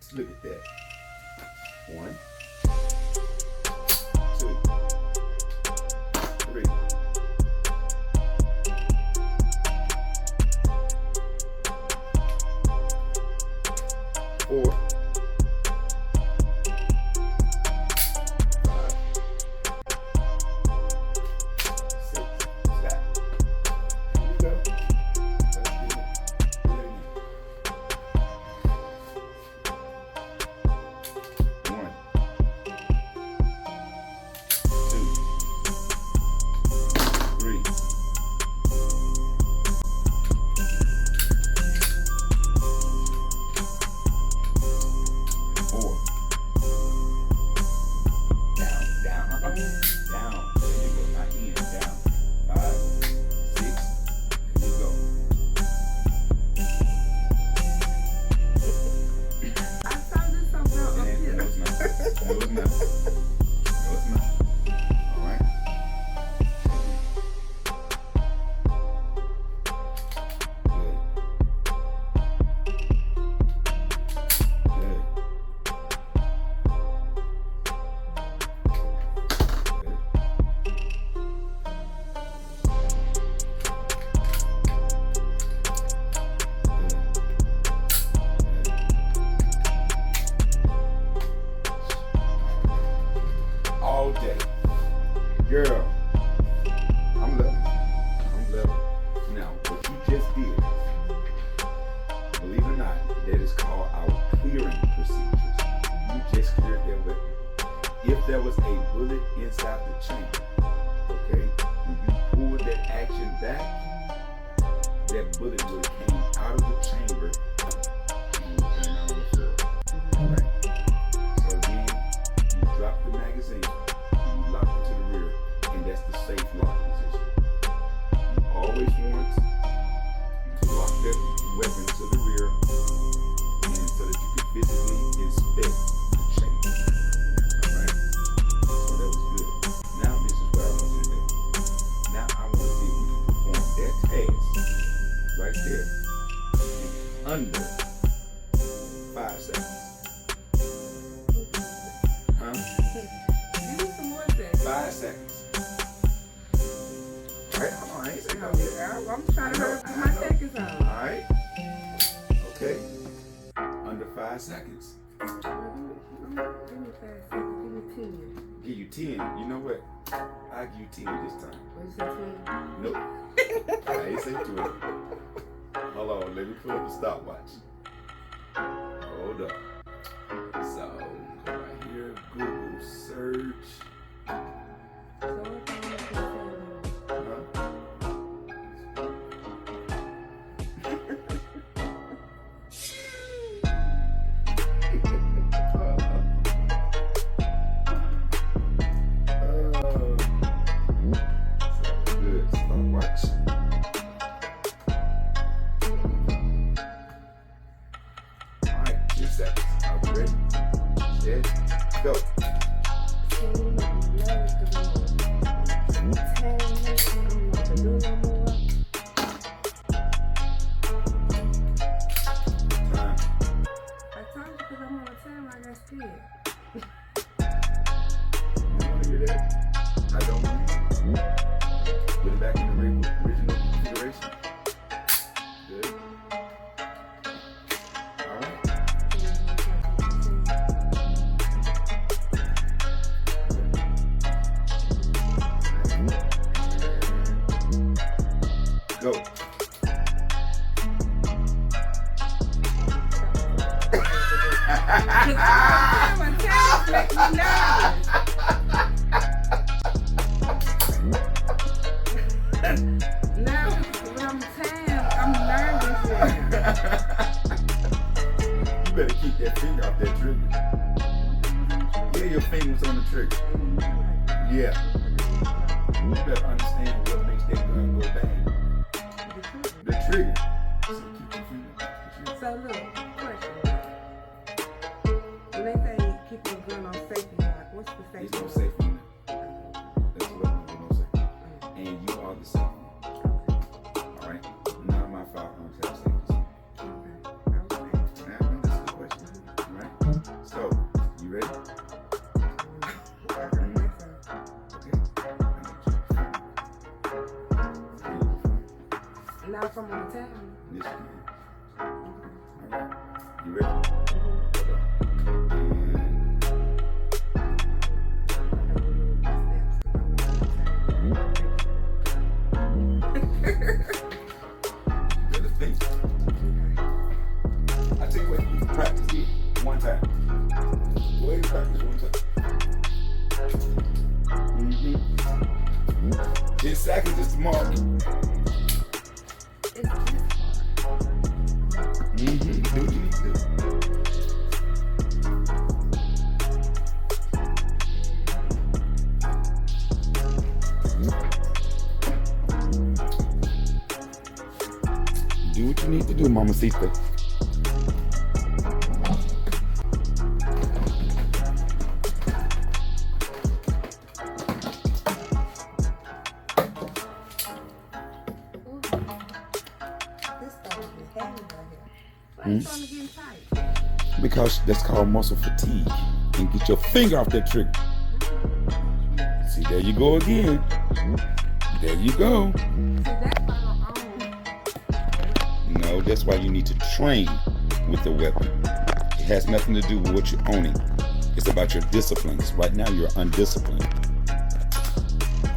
Let's look at that. 1, 2, 3. 4, 5, 6. Stop. There you go. Let's do it. Do it again. 1, 2, 3. 4. Down, down. Down. There you go. Not in. Down. 5, 6. There you go. I saw this something up And here. no, it's not. No, it's not. No, it's not. All right. Good. Good. All day. Girl, I'm loving it. I'm loving it. Now, what you just did, believe it or not, that is called our clearing procedures. You just cleared that weapon. If there was a bullet inside the chamber, okay, when you pulled that action back, that bullet would have came out of the chamber and would turn out on the floor. Alright? So then you drop the magazine, and you lock it to the rear, and that's the safe lock position. You always want to lock that weapon to the rear, and so that you can physically inspect the chamber. Alright? So that was good. Now this is what I want you to do. Now I want to see if we can perform that task right there in under 5 seconds. Huh? Give me some more seconds. 5 seconds. Alright, hold on, I ain't saying no yet. I'm trying to hurry put my seconds on. Alright. Okay. Under 5 seconds. Give me 5 seconds. Give me 10. Give you 10. You know what? I'll give you 10 this time. What you say, 10? Nope. I ain't say 20. Hold on, let me pull up the stopwatch. Hold up. So, go right here, Google search. So what time is it? Huh? Good stopwatch. Alright, 2 seconds. Are we ready? Set, go. 10, Go. Now, when I'm 10, I'm nervous now. You better keep that finger off that trigger. Yeah, your finger's on the trigger. Yeah. You better understand what makes that gun go bang. The trigger. So keep your finger off the trigger. So look, question. When they say keep your gun on safety lock, what's the There's safety no lock? safe on it. That's what I'm going to say. And you are the safe one. Alright? None of my firearms have safety. Okay. Now, that's a good question. Alright? ready? Okay. Now from on the table. Yes, you can. Alright. You ready? Better think. I tell you what, you can practice it one time. Go ahead and practice one time. 10 seconds is tomorrow. It's this part. Do what you need to do. Do what you need to do, Mamacita. This stuff is heavy right here. Why are you trying to get tight? Because that's called muscle fatigue. And get your finger off that trigger. See, there you go again. There you go. See, that's why I'm on. No, that's why you need to train with the weapon. It has nothing to do with what you're owning. It's about your disciplines. Right now, you're undisciplined.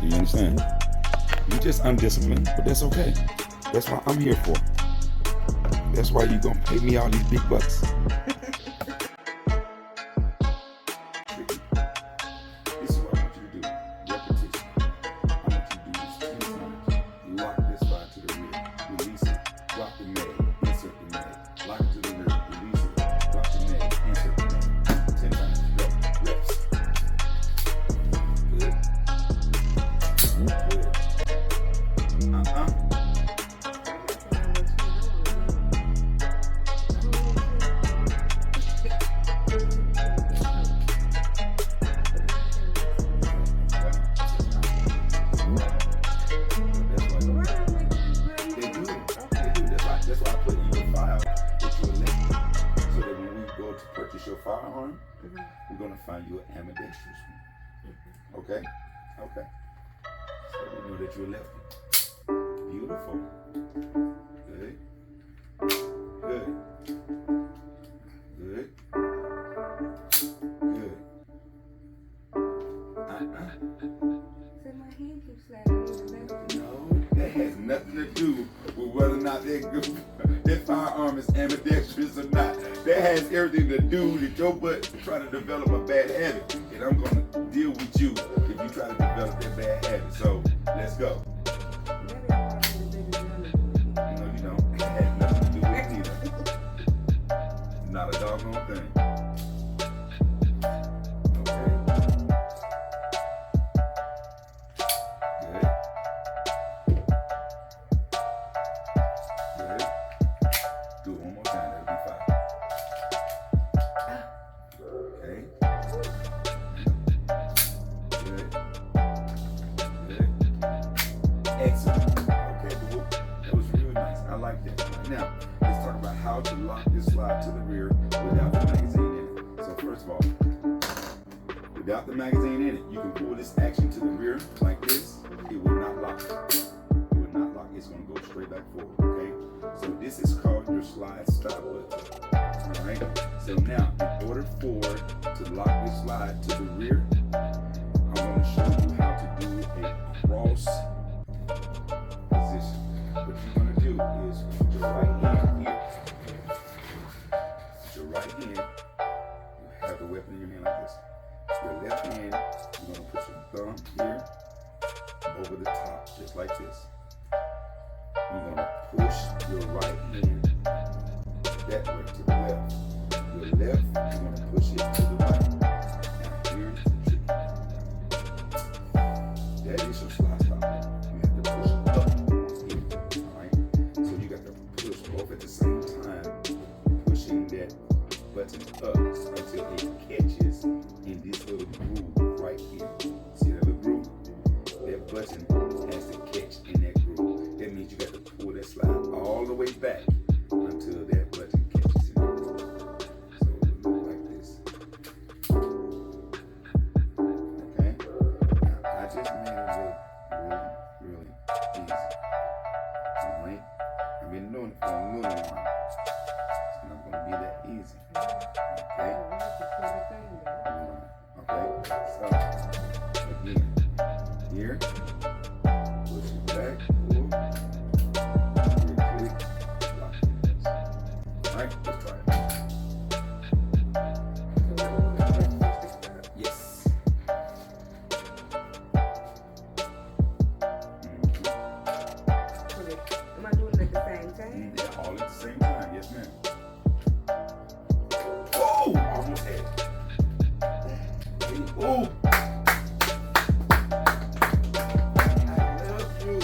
Do you understand? You're just undisciplined, but that's okay. That's what I'm here for. That's why you're going to pay me all these big bucks. This is what I want you to do. Repetition. I want you to do this 10 times. Lock this slide to the rear. Release it. Lock the mag. Insert the mag. Lock it to the rear. Release it. Lock the mag. Insert the mag. 10 times. Go. Reps. Good. Good. That's why I put in your file that you're elected. So that when we go to purchase your firearm, we're going to find you an ambidextrous one. Okay? Okay. So we know that you're elected. Beautiful. Good. Good. Good. Good. See, my hand keeps slapping. No, that has nothing to do with whether or not that firearm is ambidextrous or not. That has everything to do with your butt trying to develop a bad habit. And I'm going to deal with you if you try to develop that bad habit. So, let's go. No, you don't. It has nothing to do with it either. Not a doggone thing. Okay. Good. Good. Do it one more time. That'll be 5. Okay. Good. Good. Excellent. Okay, that was really nice. I like that. Now, let's talk about how to lock this slide to the rear without the magazine in it. So first of all, without the magazine in it, you can pull this action to the rear like this. It will not lock. It will not lock. It's going to go straight back forward. Okay. So this is called your slide stop button. All right. So now, in order to lock this slide to the rear, I'm going to show you how to do a cross position. What you're going to do is put your right hand here. Put your right hand. You have the weapon in your hand like this. Your left hand, you're going to put your thumb here over the top, just like this. You're going to push your right hand that way to the left. Your left, you're going to push it to the right. Now here's the trick. That is your slide stop. You have to push up here. Alright? So you got to push both at the same time, pushing that button up until it catches in this little groove right here. See that little groove? That button has to catch in that groove. That means you got to pull that slide all the way back until that button catches in that groove. So it will look like this. Okay, let's try it. Yes. Am I doing it at the same time? Yeah, all at the same time. Yes, ma'am. Oh, almost had it. Oh. I love you.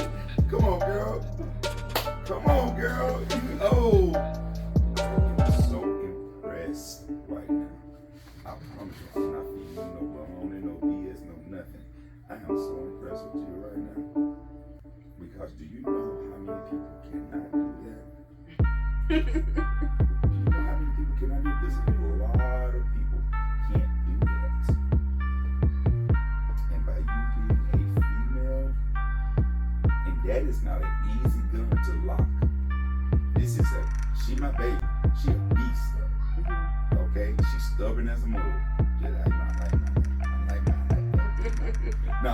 Come on, girl. Come on, girl. Oh. I'm so impressed right now. I promise you, I'm not feeding you no baloney, no BS, no nothing. I am so impressed with you right now. Because do you know how many people cannot do that? Do you know how many people cannot do this? A lot of people can't do that. And by you being a female, and that is not an easy gun to lock. She my baby. She a beast. Okay? She's stubborn as a mule. Just like mine. No,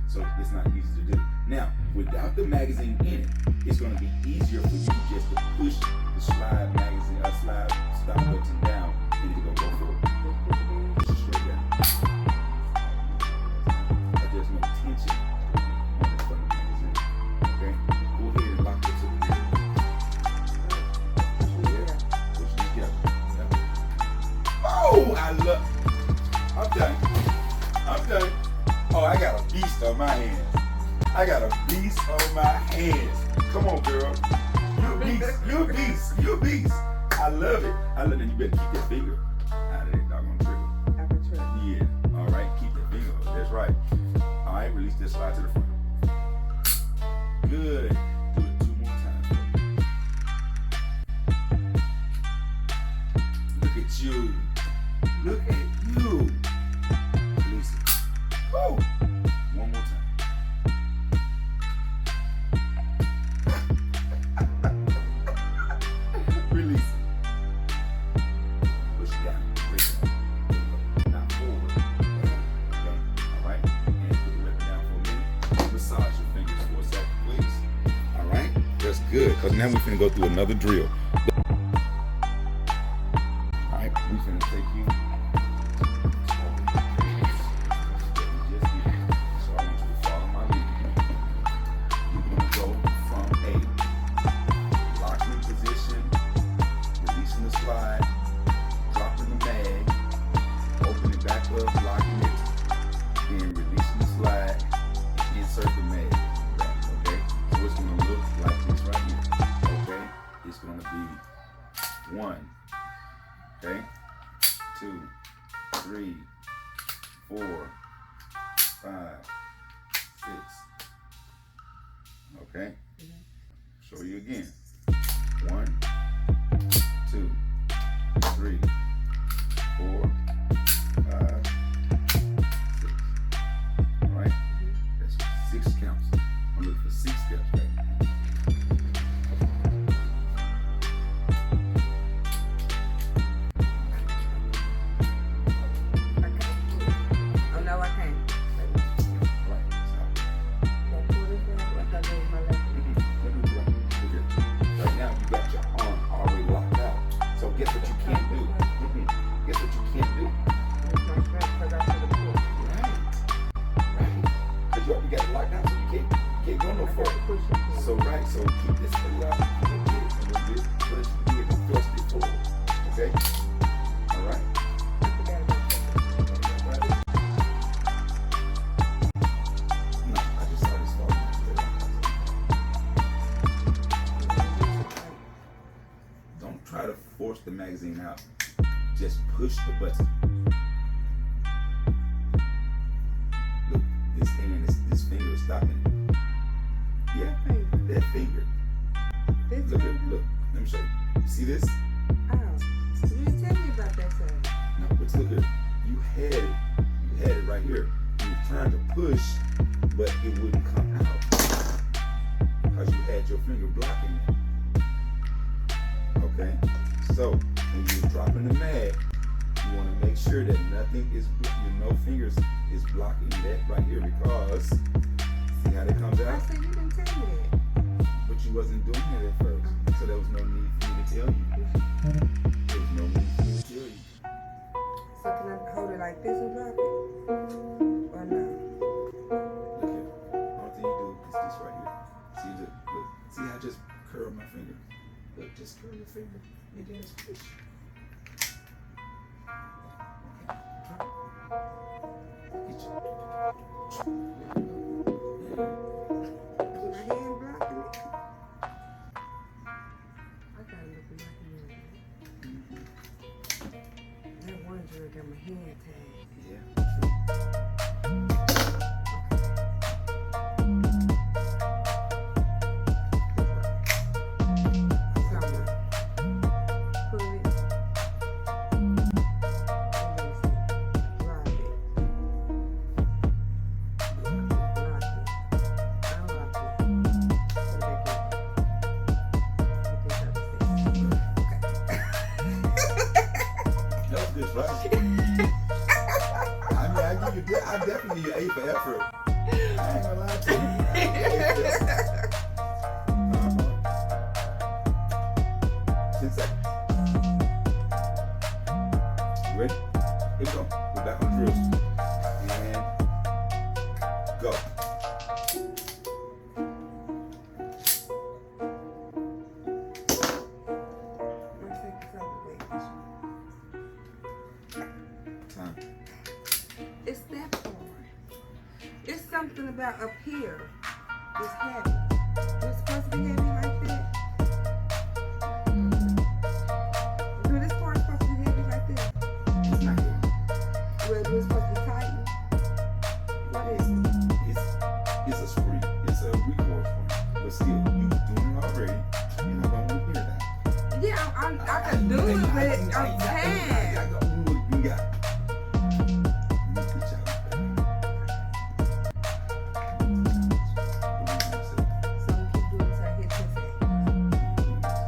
so it's not easy to do. Now, without the magazine in it, it's going to be easier for you just to push the slide stop button down, and it's going to go forward. Push it straight down. There's no tension on the front of the magazine. Okay? Go ahead and lock it to the rear. Push it together. Oh, I'm done. Oh, I got a beast on my hands. Come on, girl. You a beast. I love it. And you better keep that finger out of that doggone trigger. Yeah. All right. Keep that finger. That's right. All right. Release this slide to the front. Good. Do it 2 more times. Look at you. Release it. Oh. One more time. Release it. Push it down. Break it up. Not forward. Okay. All right. And put the weapon down for a minute. Massage your fingers for a second, please. All right. That's good. Because now we're finna go through another drill. All right. We're finna take you. One, okay, 2, 3, 4, 5, 6. Okay, show you again. 1, 2, 3, 4, 5, 6. All right, that's 6 counts. I'm looking for 6 steps right now. So keep this a little bit, so that you can be able to thrust it forward. Okay? All right? No, I just saw this fall. Don't try to force the magazine out. Just push the button. Look, this finger is stopping it. Yeah, that finger. Look, let me show you. See this? Oh, you didn't tell me about that side. No, but look here. You had it right here. You were trying to push, but it wouldn't come out because you had your finger blocking it. Okay? So, when you're dropping the mag, you want to make sure that nothing is, no fingers is blocking that right here because, see how that comes out? I said you didn't tell me that. But you wasn't doing it at first. So there was no need for me to tell you. There's no need for me to tell you. So can I hold it like this and drop it? Or no? Look here. All thing you do is this right here. See, look. See how I just curl my finger? Look, just curl your finger and then squish. Get you. My hand blocking it. I gotta look at my hand. That one drill got my hand tagged. Yeah. Pull it. Drop it. Lock it. Unlock it. Put it back in. Get this other thing. That was good try. I mean, I definitely give you A for effort. I ain't gonna lie to you. I give you A for effort. 10 seconds. You ready? Here we go. We're back on drills. And go. Let's take this other way. Time. It's that part. It's something about up here. It's heavy. It's supposed to be heavy like that. No, this part's supposed to be heavy like this. It's not here. Well, it's supposed to be tight. What is it? It's a spring. It's a recoil spring. But still, you doing it already. And I don't want to hear that. Yeah, I can do it, but I'm tired. You got it. Good job. So we keep doing this right here 10 seconds.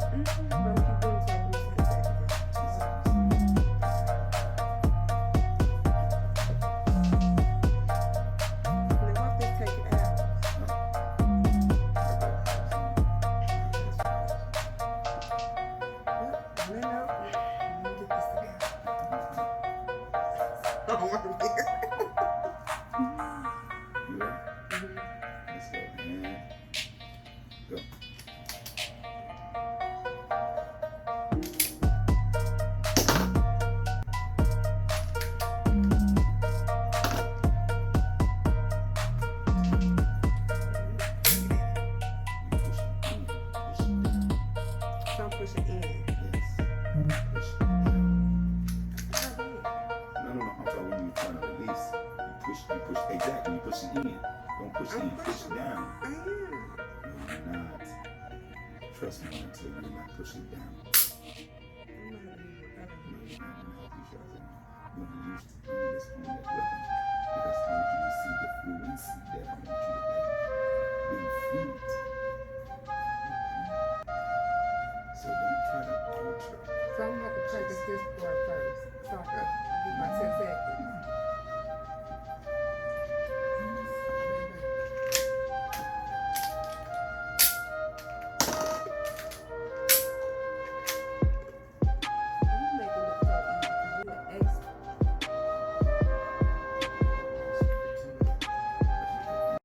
But we keep doing this right here 10 seconds. Now what if they take it out? No, let me get this together. I don't want to be here. You ready? Let's go. And go. You push it in. Push it down. So I'm pushing in. Yes. Push it down. No. I'm talking when you're trying to release. You push, exactly. You push it in. Don't push it in, push it down. I am. No, you're not. Trust me when I tell you, you're not pushing it down. I'm not gonna do it. No, you're not going to help you, Shazam. You're going to use this on that weapon. Because I want you to see the fluency that I want you to have. Being fluent. So don't try to alter. So I'm gonna have to practice this part first. So I can